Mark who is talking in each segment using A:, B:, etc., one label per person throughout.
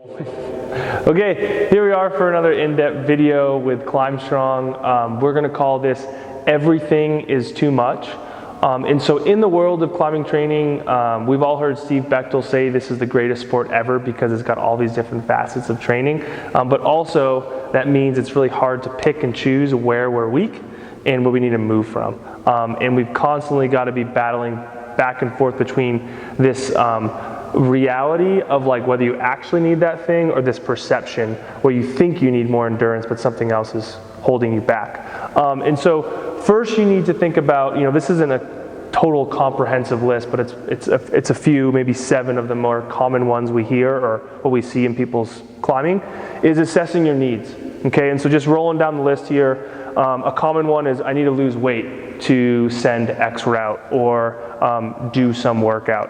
A: Okay, here we are for another in-depth video with Climb Strong. We're going to call this Everything is Too Much. And so in the world of climbing training, we've all heard Steve Bechtel say this is the greatest sport ever because it's got all these different facets of training. But also that means it's really hard to pick and choose where we're weak and where we need to move from. And we've constantly got to be battling back and forth between this reality of like whether you actually need that thing or this perception where you think you need more endurance but something else is holding you back. And so first you need to think about, this isn't a total comprehensive list, but it's a few, maybe 7 of the more common ones we hear or what we see in people's climbing is assessing your needs. Okay, and so just rolling down the list here, a common one is I need to lose weight to send X route or do some workout.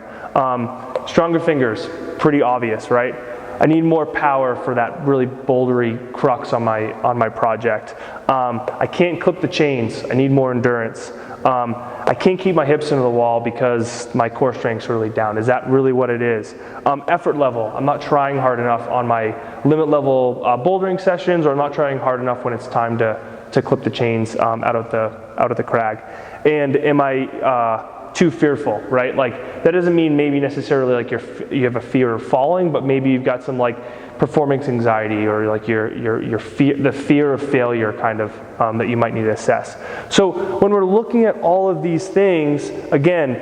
A: Stronger fingers, pretty obvious, right? I need more power for that really bouldery crux on my project. I can't clip the chains, I need more endurance. I can't keep my hips into the wall because my core strength's really down. Is that really what it is? Effort level, I'm not trying hard enough on my limit level bouldering sessions, or I'm not trying hard enough when it's time to clip the chains out of the crag. And am I too fearful, right? Like that doesn't mean maybe necessarily like you have a fear of falling, but maybe you've got some like performance anxiety or like your fear of failure kind of that you might need to assess. So when we're looking at all of these things, again,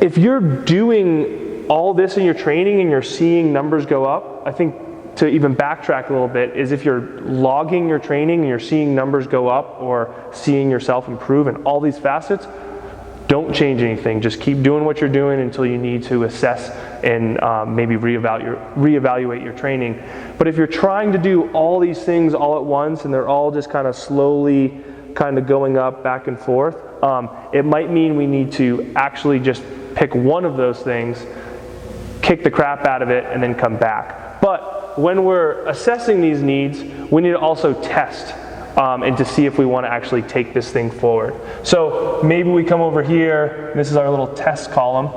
A: if you're doing all this in your training and you're seeing numbers go up, I think to even backtrack a little bit is if you're logging your training and you're seeing numbers go up or seeing yourself improve in all these facets, don't change anything. Just keep doing what you're doing until you need to assess and maybe reevaluate your training. But if you're trying to do all these things all at once and they're all just kind of slowly kind of going up back and forth, it might mean we need to actually just pick one of those things, kick the crap out of it, and then come back. But when we're assessing these needs, we need to also test and to see if we want to actually take this thing forward. So maybe we come over here, this is our little test column.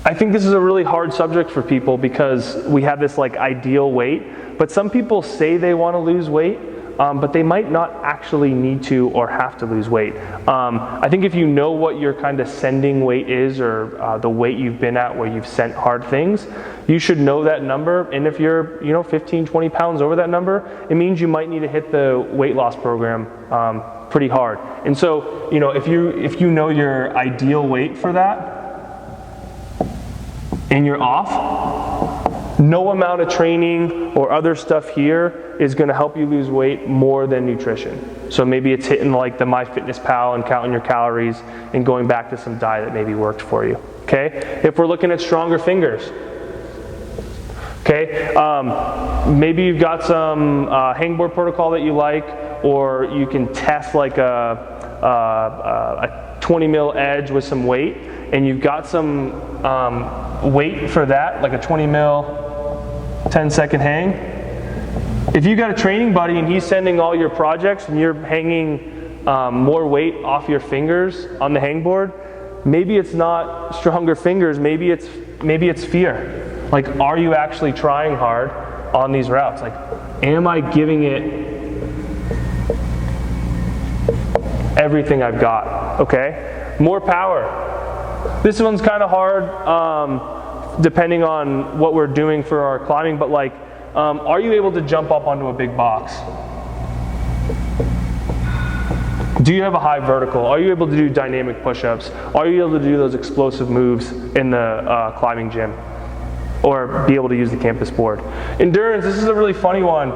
A: I think this is a really hard subject for people because we have this like ideal weight, but some people say they want to lose weight, but they might not actually need to or have to lose weight. I think if you know what your kind of sending weight is or the weight you've been at where you've sent hard things, you should know that number. And if you're 15, 20 pounds over that number, it means you might need to hit the weight loss program pretty hard. And so if you know your ideal weight for that and you're off, no amount of training or other stuff here is going to help you lose weight more than nutrition. So maybe it's hitting like the MyFitnessPal and counting your calories and going back to some diet that maybe worked for you. Okay? If we're looking at stronger fingers, okay, maybe you've got some hangboard protocol that you like, or you can test like a 20 mil edge with some weight, and you've got some weight for that, like a 20 mil 10-second hang. If you got a training buddy and he's sending all your projects and you're hanging more weight off your fingers on the hangboard, maybe it's not stronger fingers, maybe it's fear. Like, are you actually trying hard on these routes? Like, am I giving it everything I've got? Okay? More power. This one's kind of hard depending on what we're doing for our climbing, but like, are you able to jump up onto a big box? Do you have a high vertical? Are you able to do dynamic push-ups? Are you able to do those explosive moves in the climbing gym? Or be able to use the campus board? Endurance, this is a really funny one.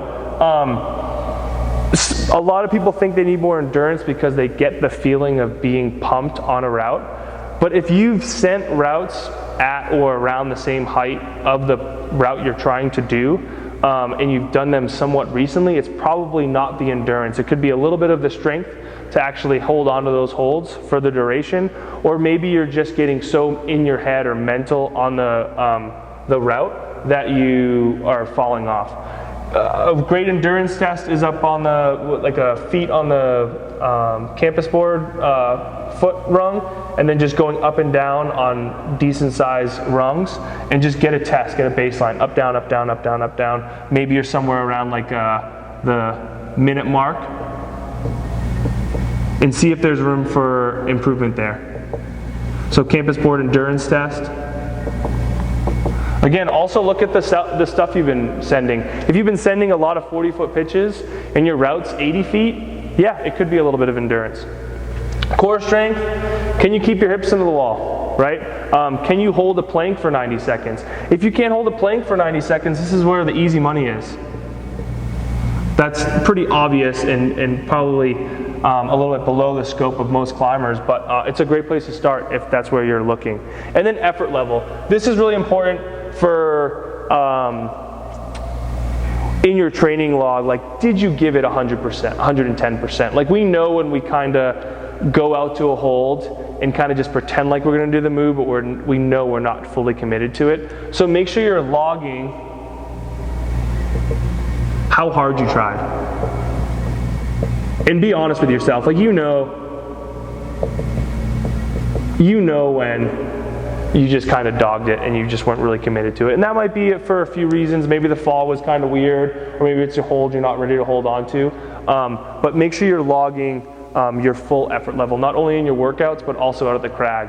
A: A lot of people think they need more endurance because they get the feeling of being pumped on a route. But if you've sent routes at or around the same height of the route you're trying to do, and you've done them somewhat recently, it's probably not the endurance. It could be a little bit of the strength to actually hold on to those holds for the duration, or maybe you're just getting so in your head or mental on the route that you are falling off. A great endurance test is up on the, like a feet on the campus board foot rung, and then just going up and down on decent size rungs, and just get a test, get a baseline, up, down, up, down, up, down, up, down. Maybe you're somewhere around like the minute mark, and see if there's room for improvement there. So campus board endurance test. Again, also look at the stuff you've been sending. If you've been sending a lot of 40-foot pitches and your route's 80 feet, yeah, it could be a little bit of endurance. Core strength, can you keep your hips into the wall, right? Can you hold a plank for 90 seconds? If you can't hold a plank for 90 seconds, this is where the easy money is. That's pretty obvious and probably a little bit below the scope of most climbers, but it's a great place to start if that's where you're looking. And then effort level. This is really important for in your training log. Like, did you give it 100%, 110%? Like, we know when we kind of go out to a hold and kind of just pretend like we're going to do the move, but we know we're not fully committed to it. So make sure you're logging how hard you tried. And be honest with yourself. Like, you know when you just kind of dogged it and you just weren't really committed to it. And that might be it for a few reasons. Maybe the fall was kind of weird, or maybe it's a hold you're not ready to hold on to. But make sure you're logging your full effort level, not only in your workouts, but also out at the crag.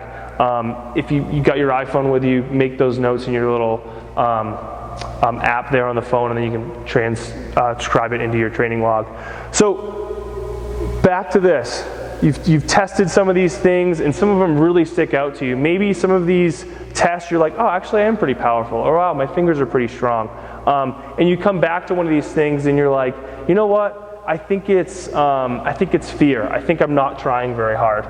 A: If you got your iPhone with you, make those notes in your little app there on the phone, and then you can transcribe it into your training log. So back to this. You've tested some of these things, and some of them really stick out to you. Maybe some of these tests you're like, oh, actually I am pretty powerful, or wow, my fingers are pretty strong. And you come back to one of these things and you're like, you know what? I think it's fear. I think I'm not trying very hard.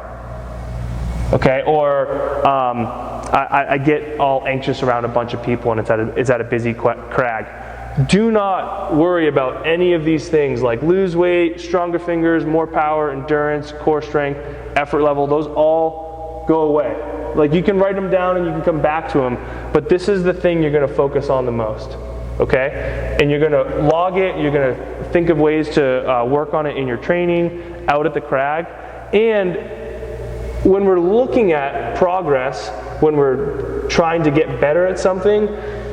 A: Okay, or I get all anxious around a bunch of people and it's at a busy crag. Do not worry about any of these things like lose weight, stronger fingers, more power, endurance, core strength, effort level. Those all go away. Like, you can write them down and you can come back to them, but this is the thing you're going to focus on the most. Okay? And you're going to log it, you're going to think of ways to work on it in your training, out at the crag. And when we're looking at progress, when we're trying to get better at something,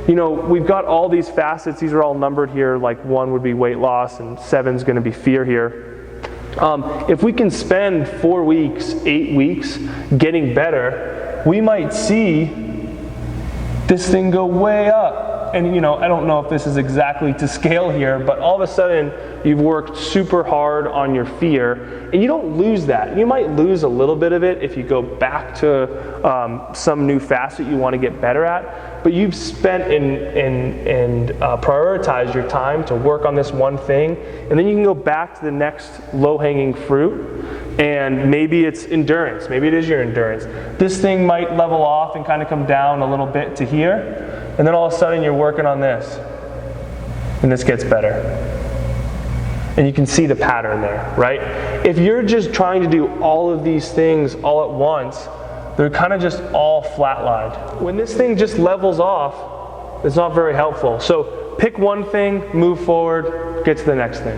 A: you know, we've got all these facets. These are all numbered here, like 1 would be weight loss and 7's going to be fear here. If we can spend 4 weeks, 8 weeks getting better, we might see this thing go way up. And you know, I don't know if this is exactly to scale here, but all of a sudden you've worked super hard on your fear, and you don't lose that. You might lose a little bit of it if you go back to some new facet you want to get better at, but you've spent and prioritized your time to work on this one thing, and then you can go back to the next low-hanging fruit, and maybe it's endurance. Maybe it is your endurance. This thing might level off and kind of come down a little bit to here, and then all of a sudden you're working on this, and this gets better. And you can see the pattern there, right? If you're just trying to do all of these things all at once, they're kind of just all flatlined. When this thing just levels off, it's not very helpful. So pick one thing, move forward, get to the next thing.